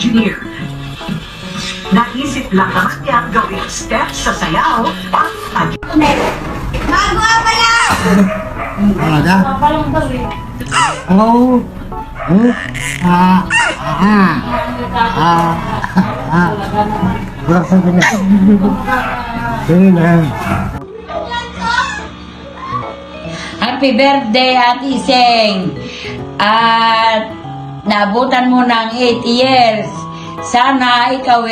engineer. Naisip lang naman niyang gawing step sa sayaw ang Magawa pala! Ada? Oh. Happy birthday, Ate Seng! At naabutan mo ng 8 years. Sana ikaw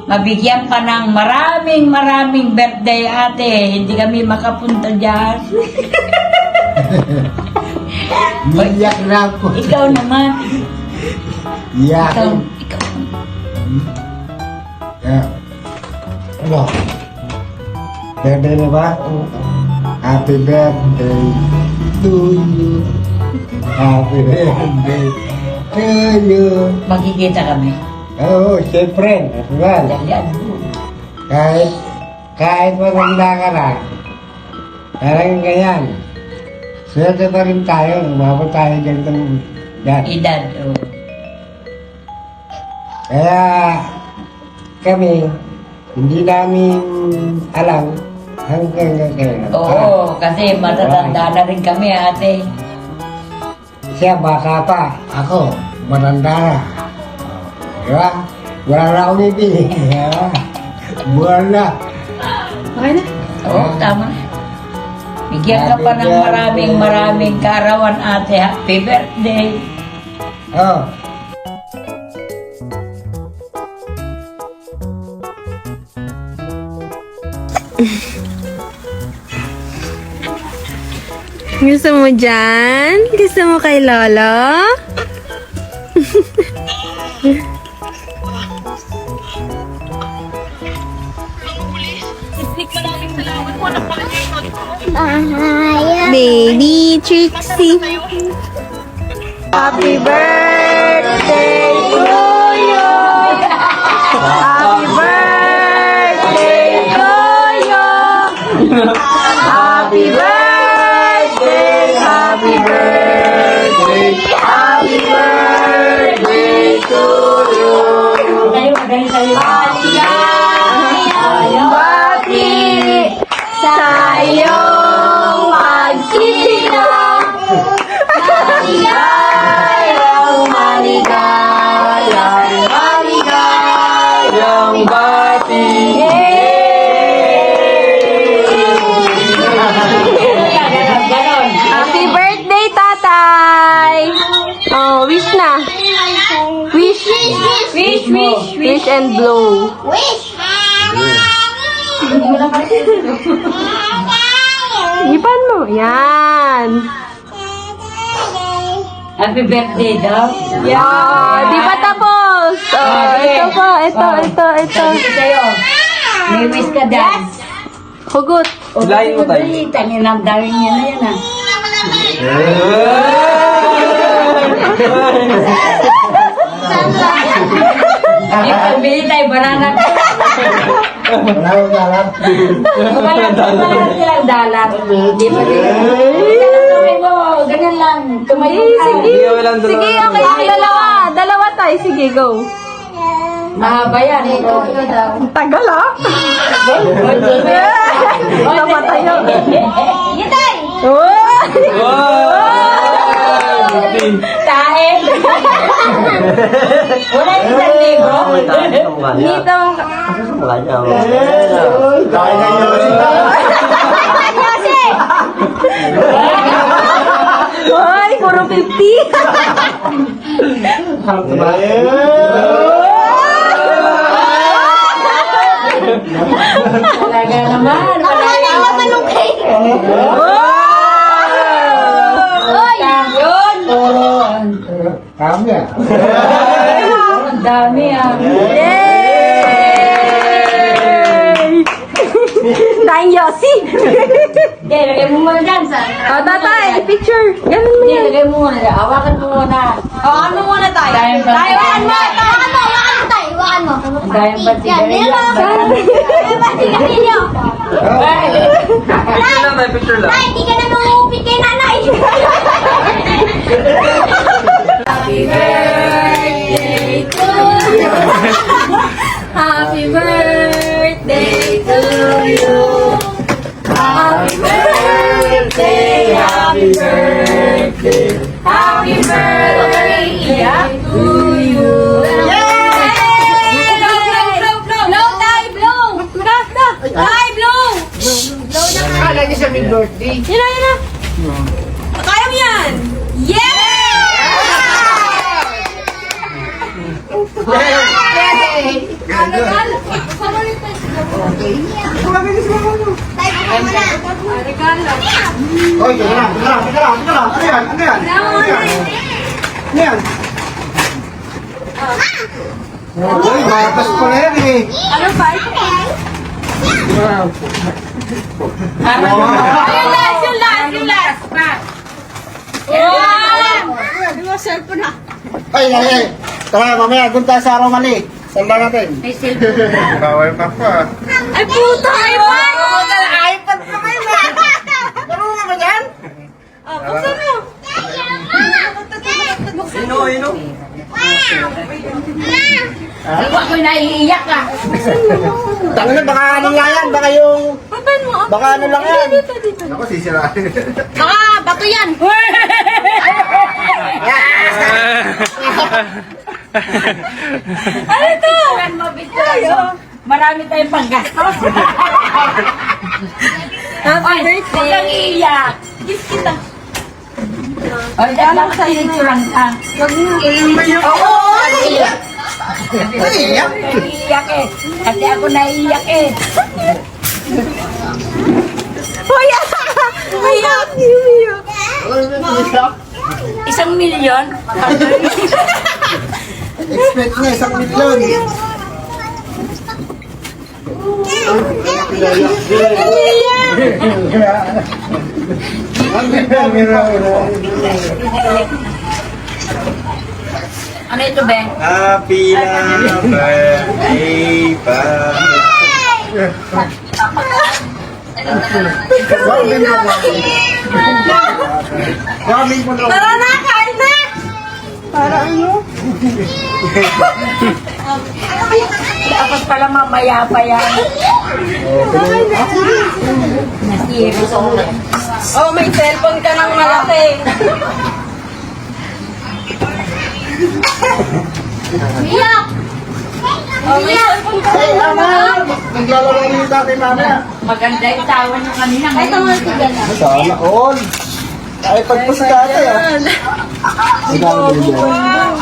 mabigyan pa ng maraming birthday, ate. Hindi kami makapunta dyan. Iyak na ako. Ikaw naman. Iyak. Ikaw. Ano? Birthday na ba? Happy birthday to you. Happy birthday to you. Magkikita kami. Oo, siyempre. Natural. Yan. Kahit maganda ka na, parang ganyan. Swerte pa rin tayo. Umabot tayo ganitong yan. Edad. Oh. Kaya kami, hindi namin alam hanggang kailan. Oo, kasi matatanda na rin kami, ate. Siya baka pa, ako matanda na. Diba? Wala na akong ibig. Diba? Buwan na. Okay na. Oo, tama. Bigyan ka pa ng maraming kaarawan, ate. Happy birthday. Oh. Gusto mo dyan? Gusto mo kay Lolo? Baby Trixie. Happy birthday to you. Happy birthday to you. Happy birthday. Happy birthday. Happy birthday to you. Maligayang bati sa iyong pagsilang. Maligayang bati. Happy birthday, tatay! Oh, wish na. Wish. Wish and blow. Ipan mo. Yan. Happy birthday daw. Yan. Di pa tapos. Oh, ito pa. Ito. Sabi ko sa'yo, may wish ka dyan. Hugot. Lain mo tayo. Tangin ang dawin niya na yan, ah. Di pambili tayo, banana. Wala akong alam. Kumalang silang dalang. Di pa rin. Tumay mo, ganyan lang. Tumayo ka. Sige, okay. Dalawa tayo. Sige, go. Mahaba yan. Ito daw. Tagal, ah. Napatay yun. Yitay! Tae! Wala yung 1,000. Dito. Kaya na yun. Hoy, puro 50. Talaga naman. Wala yung yun. Kami ah. Ang dami ah. Yay! Tayong Yossi. Okay, lagay mo muna dyan. Oh, tatay, picture. Ganun mo Hindi, yan. lagay mo muna. Hawakan mo muna. Hawakan mo muna tayo. Hawakan mo. Hawakan mo. Dahil ba sigarilyo? Sigarilyo. Picture lang tayo, picture lang. Hindi ka na mangupit kay nanay. Happy birthday to Oy, teka lang. Ano yan? Ano yan? Uy, matas pala yan eh. Ano ba? Yung last. Ay. Tara, mamaya, doon tayo sa Romali. Sanda natin. Bawal pa pa. Ay, puto! iPad! iPad pa kayo na. Marunong ka dyan? Oh, buksan mo! Ino. Ako naiiyak ah. Tangina, baka ano lang yan, baka yung... Papan mo! Baka ano lang yan. Dito. Ako, sisirahin. Baka bato yan! Ano to? Marami tayong panggastos. Happy Huwag kang iiyak. Gift kita. O, dapat sa insurang ka. Oo, iiyak. Iiyak? Naiiyak eh. Kasi ako naiiyak eh. Kuya! Umiyak! Umiyak! Isang milyon? Expect niya, 1 milyon. Ano ito, Ben? Happy birthday, pa. Tara na! Kain na! Para ano? Dapat pala mamaya pa yan. Nasiro. Oh, may cellphone ka ng malaki. Umiyak! Oh, may cellphone ka ng malaki. Naglalaro niyo sa akin mamaya. Maganda yung tawa niyo kanina. Ay, tama na tigan na. Sana all. Ay, pagpus dati ah. Siguro din yan.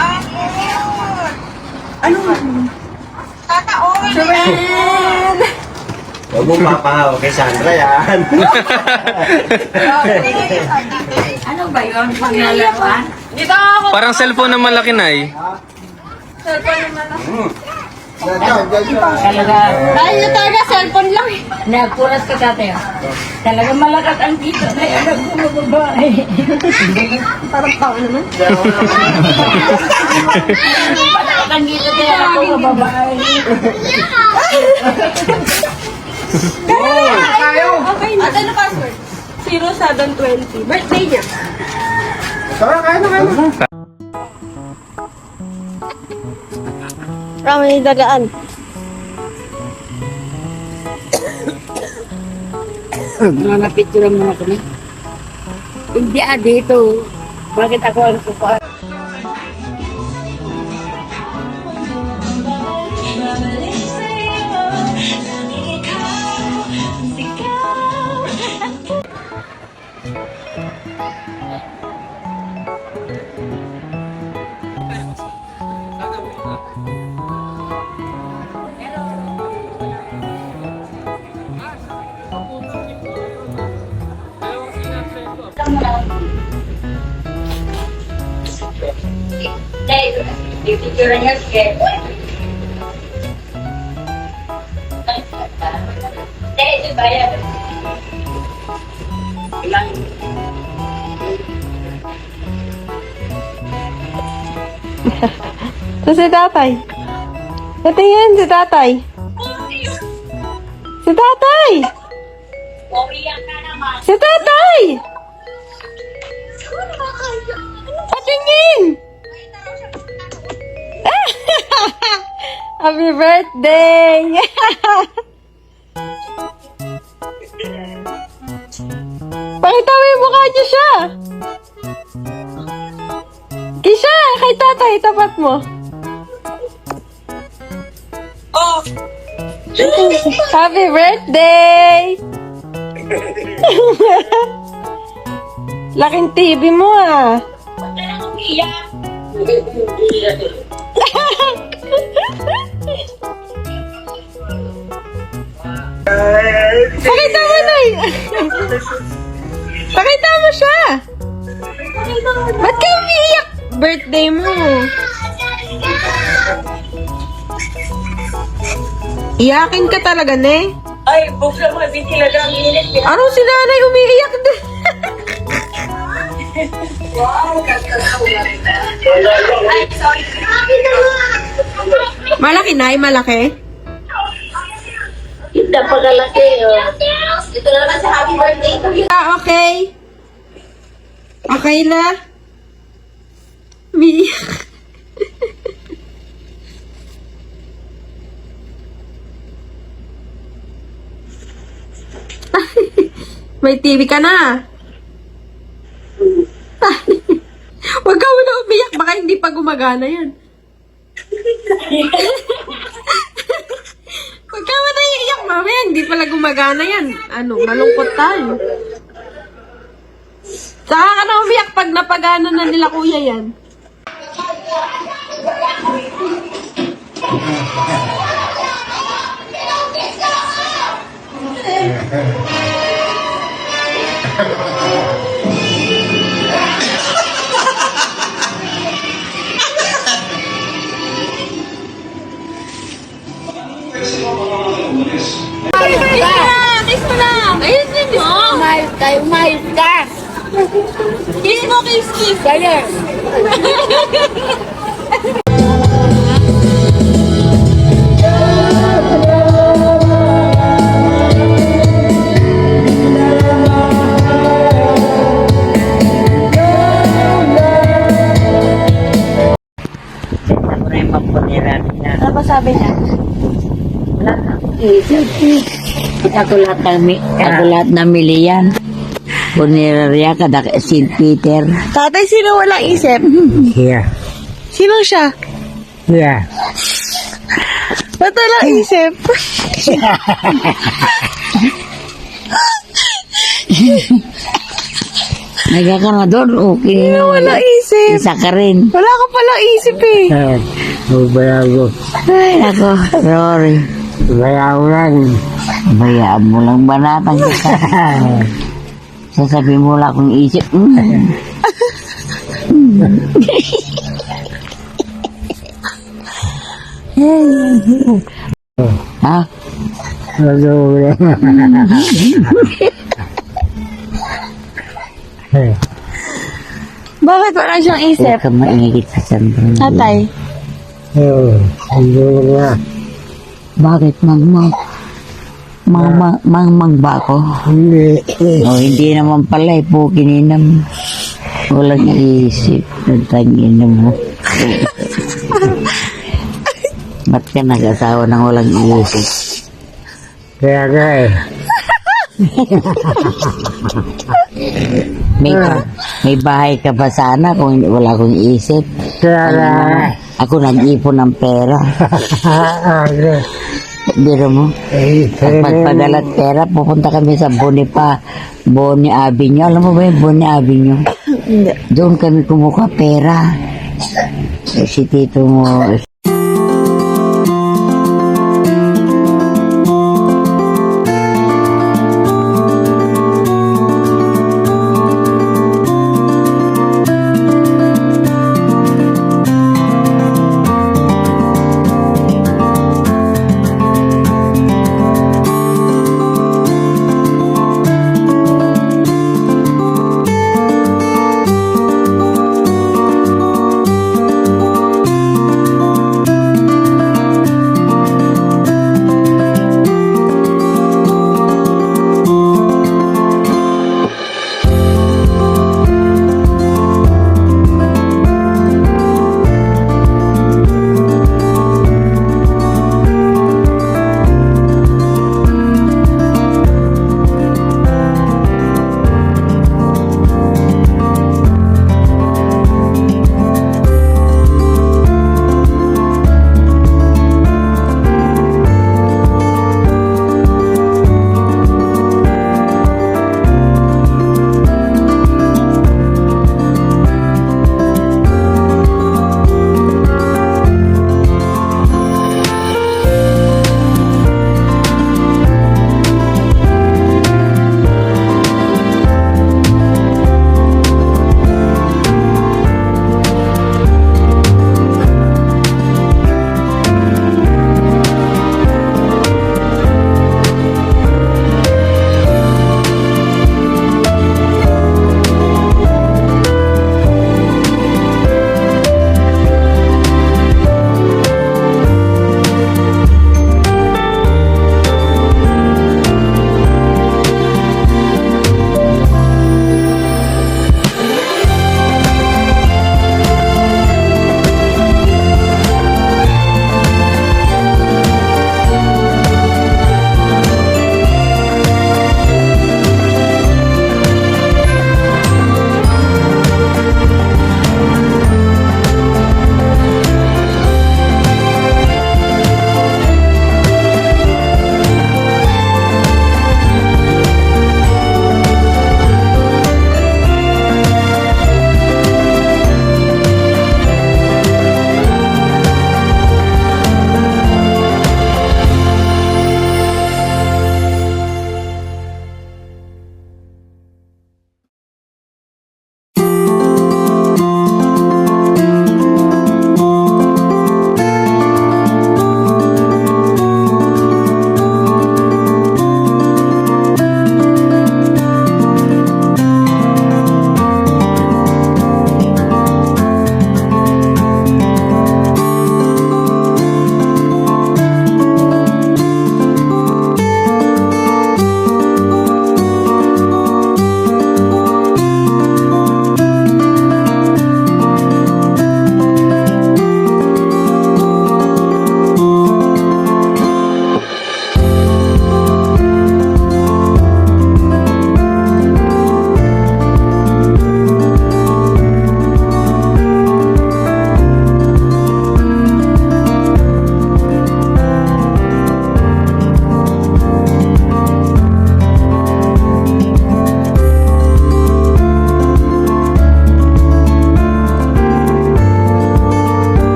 Friend! Huwag mo papahaw kay Sandra yan. Ano ba yun? Paglalaruan? Dito ako! Parang cellphone na malaki na eh. Cellphone ng malaki. Talaga. Dahil na talaga, cellphone lang eh. Nagpuras ka tatay. Talaga malakas ang dito na yan. Nagbumababae. Parang tao naman. Malakas ang dito na yan. Nagbumababae. Okay na. At ano password? 0720. Birthday niya. Tara, kain na. May dagaan. Mga picture mo na kami. Hindi dito. Bakit ako ang kukuha? Picture niya siya. Ito ba yan? Ilang? Ito si tatay. Natingin si tatay. Si tatay! Umiyak ka naman. Si tatay! Patingin! Happy birthday! Pakita mo yung mukha niya siya! Kisha! Kay tatay, tapat mo! Oh! Happy birthday! Laking TV mo ah! Huwag ka nang umiyak. Pakita mo na Pakita mo siya. Ba't ka umiiyak? Birthday mo. Iyakin ka talaga, ne? Ay, bukla mga bitila lang init. Ano si nanay umiiyak din? Malaki, nay? Malaki? Ito pagalaki, oh. Ito na naman sa happy birthday ko. Ah, okay. Okay na. Umiiyak. May TV ka na. Huwag ka muna umiyak. Baka hindi pa gumagana yan. Huwag ka muna iiyak, mamaya. Hindi pala gumagana yan. Ano, malungkot tayo. Saka ka na umiyak pag napagana na nila kuya yan. Kiss mo na! Ayun din mo! Umayos ka! Umayos ka! Kiss mo, kiss, kiss! Kaya! Ano ba sabi niya? Ako lahat namili yan. Punerarya ka, St. Peter. Tatay, sino walang isip? Here. Sino siya? Here. Ba't walang isip? Naga ka na doon, okay. Sino walang isip? Isa ka rin. Wala ka palang isip eh. Bayago. Ay, ako, sorry. Bayago lang. Bayaan mo lang banatang kita. Sasabihin mo lang akong isip. Ha? Bakit wala siyang isip? Huwag ka maingit sa sandang. Tatay. Bakit mang ba ako? Hindi. O, hindi naman pala, kininam. Walang isip. Nagtangin mo. Ba't ka nag-asawa ng walang isip? Kaya nga eh. May bahay ka ba sana kung wala akong isip? Kaya nga. Ako nag-ipon ng pera. Biro mo? At pagpadalat pera, pupunta kami sa Boni Avenue. Alam mo ba yung Boni Avenue? Doon kami kumuha pera. Si tito mo,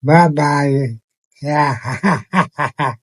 Bye-bye. Yeah.